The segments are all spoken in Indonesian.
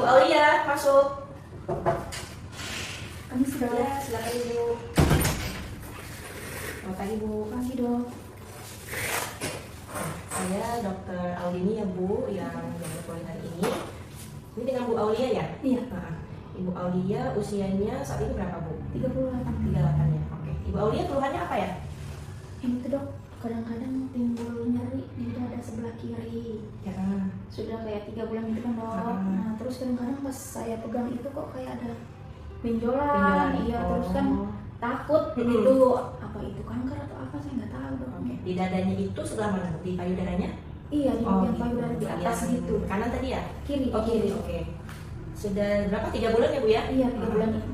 Ibu Aulia, masuk. Kami sudah. Ya, silakan Ibu. Selamat pagi Bu. Pagi dok. Saya Dokter Aulini ya Bu, yang menjadi hari ini. Ini dengan Bu Aulia ya? Iya. Nah, Ibu Aulia usianya saat ini berapa Bu? 38. 38 ya. Oke. Ibu Aulia keluhannya apa ya? Ini tuh dok, kadang-kadang timbul nyeri di dada sebelah kiri. Ya. Sudah kayak 3 bulan gitu kan dok. Ah. Nah terus kadang-kadang pas saya pegang itu kok kayak ada benjolan. Benjolan. Iya Oh. terus kan takut gitu. Apa itu kanker atau apa saya nggak tahu dok. Oke. Di dadanya itu sebelah mana Bu? Di payudaranya? Iya di bagian gitu. payudara di atas Yang gitu. Kanan tadi ya? Kiri. Oh kiri, oke. Sudah berapa? 3 bulan ya Bu ya? Iya 3 bulan ini.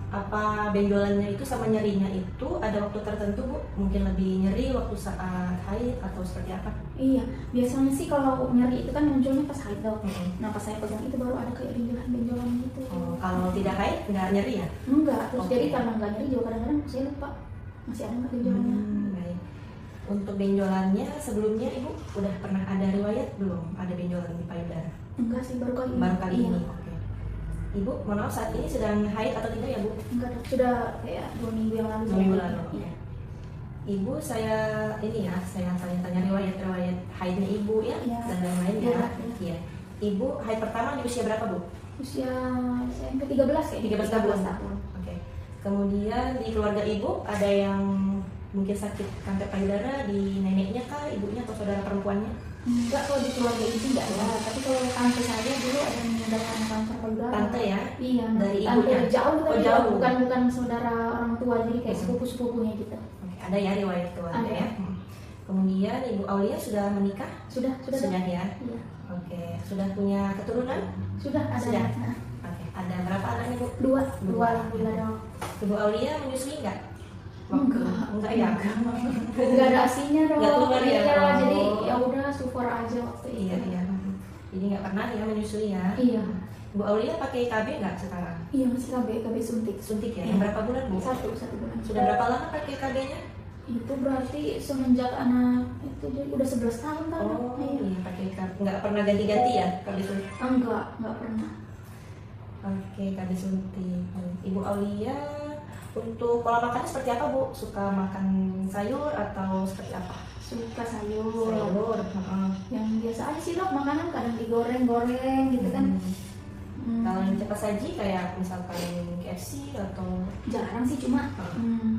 Apa benjolannya itu sama nyerinya itu ada waktu tertentu Bu? Mungkin lebih nyeri waktu saat haid atau seperti apa? Iya, biasanya sih kalau nyeri itu kan munculnya pas haid dok. Mm-mm. Nah pas saya pegang itu baru ada kayak benjolan-benjolan gitu. Oh, kalau tidak haid nggak nyeri ya? Enggak, terus Oke. jadi karena enggak nyeri juga kadang-kadang saya lupa masih ada nggak benjolannya. Baik. Untuk benjolannya sebelumnya Ibu udah pernah ada riwayat belum ada benjolan di payudara? Enggak sih, baru kali ini. Baru kali Iya. ini. Oke. Ibu, mohon maaf saat ini sedang haid atau tidak ya Bu? Enggak dok, sudah kayak 2 minggu yang lalu. 2 minggu lalu. Iya. Ibu, saya ini ya, saya tanya riwayat haidnya Ibu ya, Iya. dan lain-lain ya. Iya. Iya. Ibu haid pertama di usia berapa Bu? Usia saya yang ke-13 ya. 13 tahun. 13 tahun. Oke. Kemudian di keluarga Ibu ada yang mungkin sakit kanker payudara di neneknya kah, ibunya atau saudara perempuannya? Enggak, kalau di keluarga itu enggak ada. Tapi kalau tante saya dulu ada yang meninggalkan kanker payudara. Tante ya? Iya, Dari tante ibunya? jauh Oh, tapi jauh. bukan saudara orang tua, jadi kayak Hmm. sepupu-sepupunya gitu. Oke, ada ya riwayat keluarga Ada. ya. Kemudian Ibu Aulia sudah menikah? Sudah Sudah Dok? ya. Iya. Oke, sudah punya keturunan? Sudah ada. Sudah. Nah, Oke, ada berapa anaknya Bu? dua Dua. alhamdulillah dok. Ibu Aulia menyusui nggak? Enggak. ya. Enggak ada asinya dong. Nggak keluar ya? Iya, Oh. jadi ya udah support aja waktu itu. Iya, iya. Jadi nggak pernah ya menyusui ya? Iya. Bu Aulia pakai KB nggak sekarang? Iya masih KB suntik. Suntik ya? Iya. Yang berapa bulan Bu? Satu bulan. Sudah berapa lama pakai KB-nya? Itu berarti semenjak anak itu jadi udah 11 tahun kan? Oh Iya. iya, pakai KB. Nggak pernah ganti-ganti ya KB suntik? Enggak pernah. Oke, KB suntik. Ibu Aulia untuk pola makannya seperti apa Bu? Suka makan sayur atau seperti apa? Suka sayur. Sayur. heeh. Yang biasa aja sih dok, makanan kadang digoreng-goreng gitu kan. Kalau yang cepat saji kayak misalkan KFC atau Jarang sih, cuma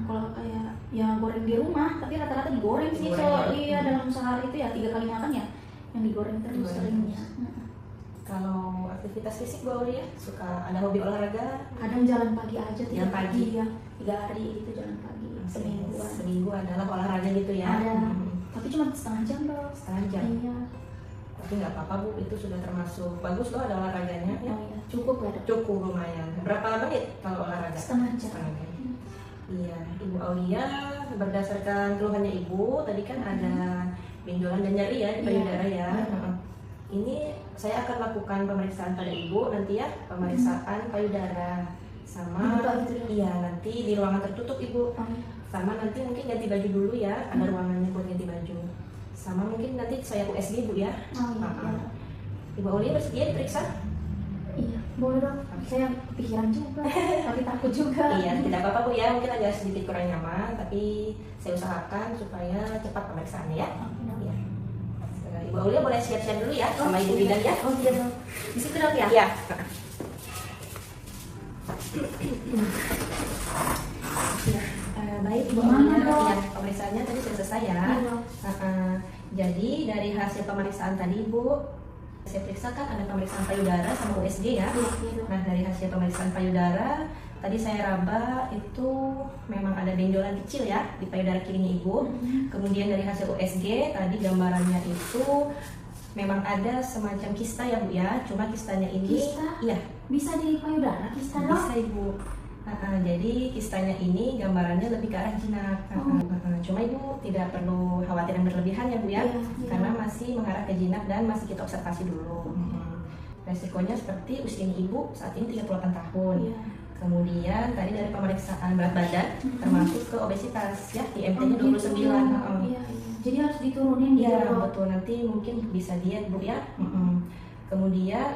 kalau kayak ya goreng di rumah, tapi rata-rata digoreng sih. Digoreng So, ya. iya dalam sehari itu ya 3 kali makan ya yang digoreng terus Digoreng seringnya. kalau aktivitas fisik Bu Aulia suka ada hobi olahraga? Kadang jalan pagi aja, Jalan pagi? Iya, 3 hari gitu jalan pagi semingguan. Seminggu adalah olahraga gitu ya? Ada, Hmm. tapi cuma setengah jam dong. Setengah jam? Iya. Tapi nggak apa-apa Bu, itu sudah termasuk bagus loh ada olahraganya ya? Oh iya, cukup ya dok. Cukup lumayan. Berapa menit kalau olahraga? Setengah jam. Setengah jam. Iya, Ibu Aulia berdasarkan keluhannya Ibu tadi kan ada benjolan dan nyeri ya di payudara ya. Iya. Heeh. Ini saya akan lakukan pemeriksaan pada Ibu nanti ya, pemeriksaan payudara sama Betul, gitu ya. iya nanti di ruangan tertutup Ibu. Oh, iya. Sama nanti mungkin ganti baju dulu ya, ada ruangannya buat ganti baju. Sama mungkin nanti saya USG Bu ya. Oh iya. Heeh. Ibu Aulia bersedia diperiksa? Iya, boleh dong. Saya kepikiran juga, tapi takut juga. Iya, tidak apa-apa Bu ya, mungkin agak sedikit kurang nyaman, tapi saya usahakan supaya cepat pemeriksaannya ya. Iya. Ibu Aulia boleh siap-siap dulu ya, sama Ibu Bidan ya. Oh iya dong. Di situ dong ya? Iya. Baik, Bu Gimana, Aulia, Dok? ya, pemeriksaannya tadi sudah selesai ya. Iya. Jadi dari hasil pemeriksaan tadi Bu, saya periksakan ada pemeriksaan payudara sama USG ya. Iya, iya dong. Nah dari hasil pemeriksaan payudara, tadi saya raba itu memang ada benjolan kecil ya di payudara kirinya Ibu. Kemudian dari hasil USG tadi gambarannya itu memang ada semacam kista ya Bu ya. Cuma kistanya ini, Kista? iya Bisa di payudara, kista dong? bisa Ibu. Jadi kistanya ini gambarannya lebih ke arah jinak. Cuma Ibu tidak perlu khawatir yang berlebihan ya Bu ya, Iya, iya. karena masih mengarah ke jinak dan masih kita observasi dulu. Resikonya seperti usia Ibu saat ini 38 tahun. Iya. Kemudian tadi dari pemeriksaan berat badan termasuk ke obesitas ya, IMT-nya Oh, 29. gitu. Iya, iya. Jadi harus diturunin gitu Iya dong. betul, nanti mungkin bisa diet Bu ya. Kemudian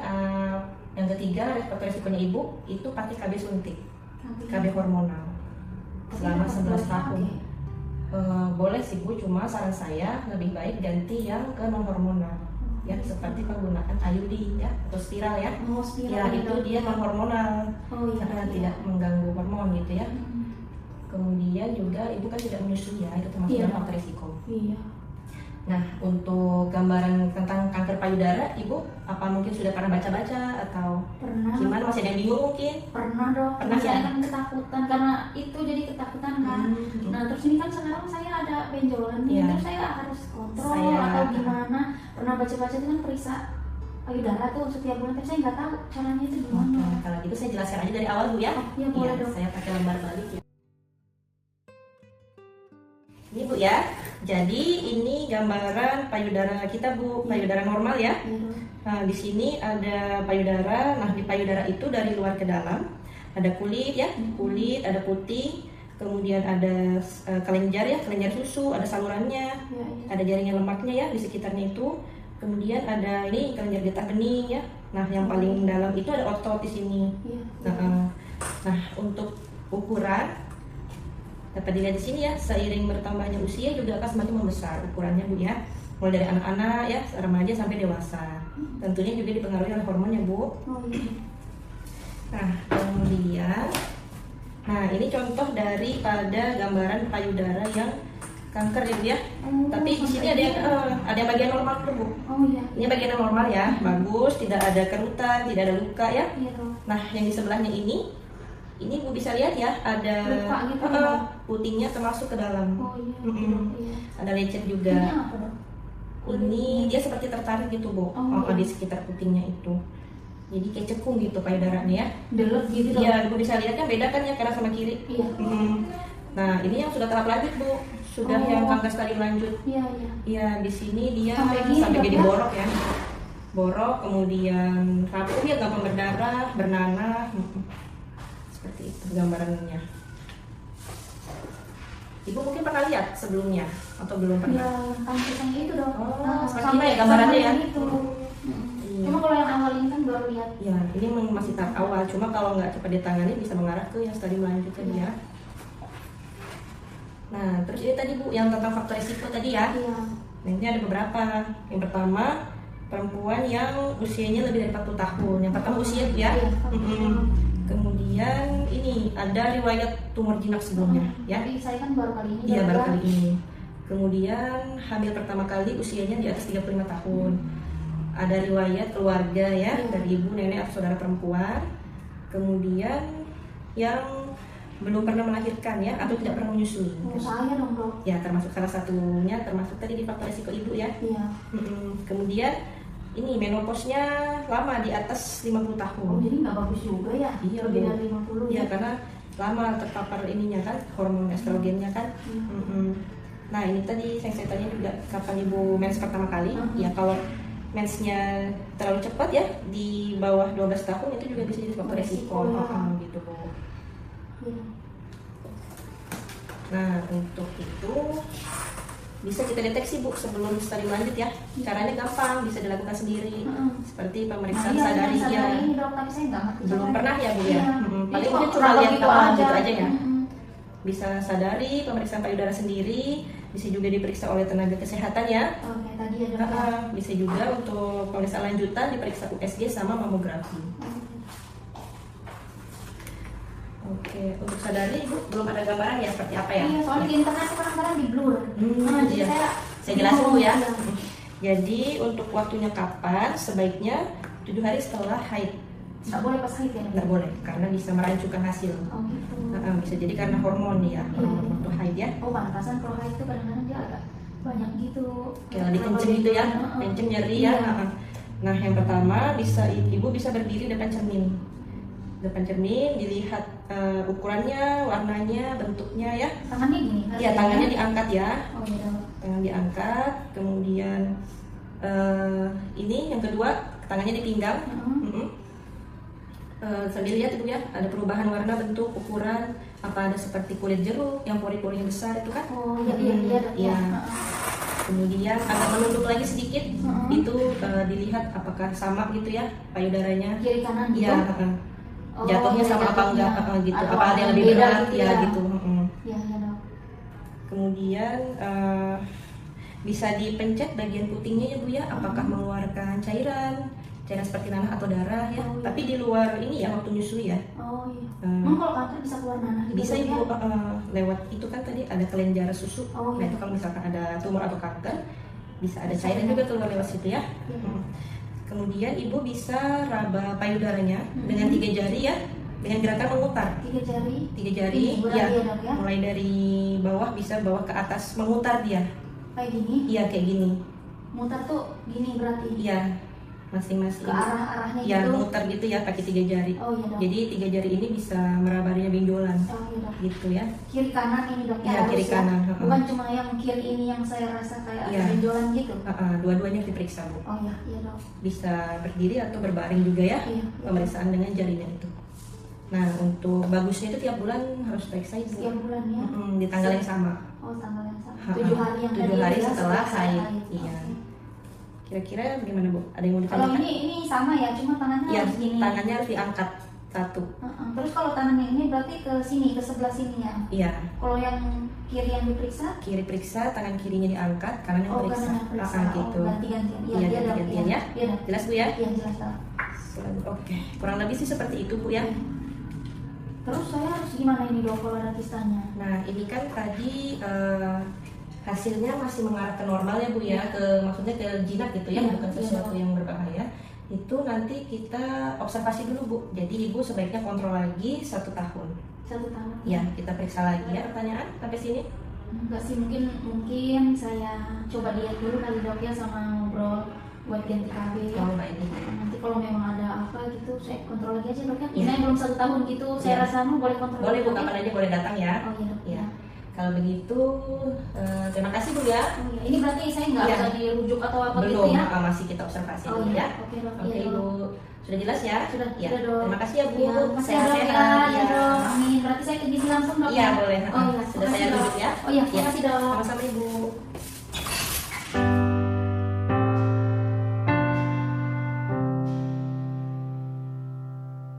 Yang ketiga, faktor resikonya ibu itu pakai KB suntik, KB hormonal selama 11 tahun. Boleh sih Bu, cuma saran saya lebih baik ganti yang ke non hormonal. Ya, seperti penggunaan IUD ya atau spiral ya. Ya, itu dia non hormonal. Karena tidak mengganggu hormon gitu ya. Kemudian juga ibu kan tidak menyusui ya, itu termasuk dalam faktor risiko. Nah, untuk gambaran tentang kanker payudara, ibu apa mungkin sudah pernah baca-baca atau pernah? Gimana, masih ada yang bingung mungkin? Pernah dong. Pernah saya ya? kan ketakutan karena itu jadi ketakutan kan. Nah terus ini kan sekarang saya ada benjolan nih, terus saya harus kontrol atau gimana? Pernah baca-baca itu kan periksa payudara tuh setiap bulan, tapi saya nggak tahu caranya itu gimana. Kalau gitu saya jelaskan aja dari awal Bu ya. Iya boleh dong. Saya pakai lembar balik ya. Ini Bu ya, jadi ini gambaran payudara kita Bu, payudara normal ya. Nah di sini ada payudara, nah di payudara itu dari luar ke dalam ada kulit ya, kulit, ada putih, kemudian ada kelenjar ya, kelenjar susu, ada salurannya, ada jaringan lemaknya ya di sekitarnya itu. Kemudian ada ini kelenjar getah bening ya. Nah yang paling dalam itu ada otot di sini. Nah untuk ukuran dapat dilihat di sini ya, seiring bertambahnya usia juga akan semakin membesar ukurannya Bu ya, mulai dari anak-anak ya, remaja sampai dewasa. Tentunya juga dipengaruhi oleh hormon ya Bu. Nah kemudian, nah ini contoh daripada gambaran payudara yang kanker ya Bu ya. Tapi di sini ada yang bagian normal tuh Bu. Ini bagian normal ya, bagus, tidak ada kerutan, tidak ada luka ya. Nah yang di sebelahnya ini Bu bisa lihat ya, ada luka gitu, putingnya termasuk ke dalam. Ada lecet juga. Ini dia seperti tertarik gitu Bu, di sekitar putingnya itu. Jadi kayak cekung gitu payudaranya ya. Delep gitu. Iya, Bu bisa lihat kan, beda kan ya kanan sama kiri. Nah ini yang sudah tahap lanjut Bu, sudah yang kanker stadium lanjut. Iya, di sini dia sampai jadi borok ya. Borok, kemudian rapuh ya, gampang berdarah, bernanah. Seperti itu gambarannya. Ibu mungkin pernah lihat sebelumnya atau belum pernah? Ya, kanker itu dong. Sampai gambarannya ya. Cuma kalau yang awal ini kan baru lihat. Ya, ini masih tahap awal. Cuma kalau nggak cepat ditangani bisa mengarah ke yang stadium lanjut tadi ya. Nah, terus ini tadi Bu yang tentang faktor risiko tadi ya. Nah, ini ada beberapa. Yang pertama, perempuan yang usianya lebih dari 40 tahun. Yang pertama usia ya. Kemudian ini ada riwayat tumor jinak sebelumnya ya. Tapi saya kan baru kali ini. Iya, baru kali ini. Kemudian hamil pertama kali usianya di atas 35 tahun. Ada riwayat keluarga ya, dari ibu, nenek atau saudara perempuan. Kemudian yang belum pernah melahirkan ya, atau tidak pernah menyusui. Saya dong Dok. Ya, termasuk salah satunya, termasuk tadi di faktor risiko ibu ya. Kemudian ini menopausnya lama di atas 50 tahun. Jadi nggak bagus juga ya? Iya, lebih dari 50 ya. Karena lama terpapar ininya kan, hormon estrogennya kan. Nah ini tadi saya tanya juga kapan ibu mens pertama kali. Ya kalau mensnya terlalu cepat ya, di bawah 12 tahun itu juga bisa jadi faktor resiko gitu Bu. Nah untuk itu bisa kita deteksi Bu sebelum stadium lanjut ya. Caranya gampang, bisa dilakukan sendiri. Seperti pemeriksaan sadari ya. Belum pernah ya Bu ya. Paling mungkin cuma lihat gitu aja ya. Bisa sadari, pemeriksaan payudara sendiri, bisa juga diperiksa oleh tenaga kesehatan ya. Bisa juga untuk pemeriksaan lanjutan diperiksa USG sama mamografi. Oke, untuk sadari Ibu belum ada gambaran ya seperti apa ya? Iya, soalnya di internet kadang-kadang di blur. Iya. Saya jelasin Bu ya. Jadi untuk waktunya kapan? Sebaiknya 7 hari setelah haid. Nggak boleh pas haid ya? Nggak boleh, karena bisa merancukan hasil. Gitu. Bisa jadi karena hormon ya, hormon waktu haid ya. Pantasan kalau haid itu kadang-kadang dia agak banyak gitu. Kayak lagi kenceng gitu ya, kenceng nyeri ya. Nah yang pertama ibu bisa berdiri depan cermin. Depan cermin dilihat ukurannya, warnanya, bentuknya ya. Tangannya gini? Iya, tangannya diangkat ya. Tangan diangkat, kemudian ini yang kedua tangannya dipinggang. Sambil lihat Ibu ya, ada perubahan warna, bentuk, ukuran, apa ada seperti kulit jeruk yang pori-porinya besar itu kan? Iya. Kemudian agak menunduk lagi sedikit, itu dilihat apakah sama gitu ya payudaranya. Kiri kanan gitu. Iya, Oh, jatuhnya iya, sama apa jatuhnya. enggak gitu. Atau Apa ada yang lebih beda berat gitu ya ya. gitu. Iya, iya dok. Kemudian bisa dipencet bagian putingnya ya Bu ya, apakah mengeluarkan cairan seperti nanah atau darah ya. Oh, iya. Tapi di luar ini ya waktu nyusui ya. Oh iya. Hmm. Emang kalau kanker bisa keluar nanah gitu? Bisa Dok, Ibu ya? lewat itu kan tadi ada kelenjar susu. Oh, Nah iya. itu kalau misalkan ada tumor atau kanker bisa ada Bisa cairan ya. juga keluar lewat situ ya. Iya. Kemudian Ibu bisa raba payudaranya dengan 3 jari ya, dengan gerakan memutar. 3 jari. 3 jari Ini berarti ya, ya, Dok, ya? mulai dari bawah bisa bawah ke atas, memutar dia. Kayak gini. Iya kayak gini. Mutar tuh gini berarti. Iya, masing-masing. Ke arah-arahnya Ya, gitu. mutar gitu ya pakai 3 jari. Oh iya dok. Jadi 3 jari ini bisa merabanya benjolan Oh iya dok. gitu ya. Kiri kanan ini dok. Iya, harus kiri ya? kanan, Bukan cuma yang kiri ini yang saya rasa kayak Iya. ada benjolan gitu. Dua-duanya diperiksa Bu. Oh iya, iya dok. Bisa berdiri atau berbaring juga ya. Iya. Pemeriksaan dengan jarinya itu. Nah, untuk bagusnya itu tiap bulan harus periksa Ibu. Setiap bulan ya. Di tanggal yang sama. Oh tanggal yang sama. Ha-ha. 7 hari yang 7 tadi hari ya, setelah haid. Oke. Iya. Kira-kira gimana Bu? Ada yang mau Kalau ditanyakan? ini sama ya, cuma tangannya Iya, harus gini. tangannya harus diangkat satu. Terus kalau tangannya ini berarti ke sini, ke sebelah sini ya. Iya. Kalau yang kiri yang diperiksa, Kiri periksa, tangan kirinya diangkat, kanan yang oh periksa. kanan yang periksa. Gitu. Oh, ganti-gantian. Iya, Iya, iya dok. ganti-gantian ya. Iya dok. Jelas Bu ya? Iya jelas dok. Oke, kurang lebih sih seperti itu Bu ya. Iya. Terus saya harus gimana ini dok kalau ada kistanya? Nah, ini kan tadi hasilnya masih mengarah ke normal ya Bu ya, maksudnya ke jinak gitu ya, Iya, bukan iya. sesuatu yang berbahaya. Itu nanti kita observasi dulu Bu. Jadi Ibu sebaiknya kontrol lagi 1 tahun. 1 tahun. Ya, kita periksa lagi ya. Pertanyaan sampai sini? Enggak sih, mungkin saya coba lihat dulu kali dok ya sama ngobrol buat ganti KB ya. Oh, baik. Nanti kalau memang ada apa gitu saya kontrol lagi aja dok ya. Iya. Ini belum 1 tahun gitu, saya Iya. rasa boleh kontrol. Boleh Bu, dok, ya? kapan aja boleh datang ya. Oh iya dok. Iya. Kalau begitu, terima kasih Bu ya. Oh, iya. Ini berarti saya nggak Iya. usah dirujuk atau apa Belum, gitu ya? masih kita observasi Oh dulu iya. ya. Oke dok. Oke Iya, Ibu, dok. sudah jelas ya? Sudah, Ya. sudah dok. Terima kasih ya Bu. Iya, terima kasih ya dok ya. Sehat-sehat. Iya dok. Amin. Berarti saya ke gizi langsung dok. Iya, ya? boleh. Oh iya. Sudah makasih, saya dok. duduk ya. Oh iya, terima kasih dok. Sama-sama Ibu.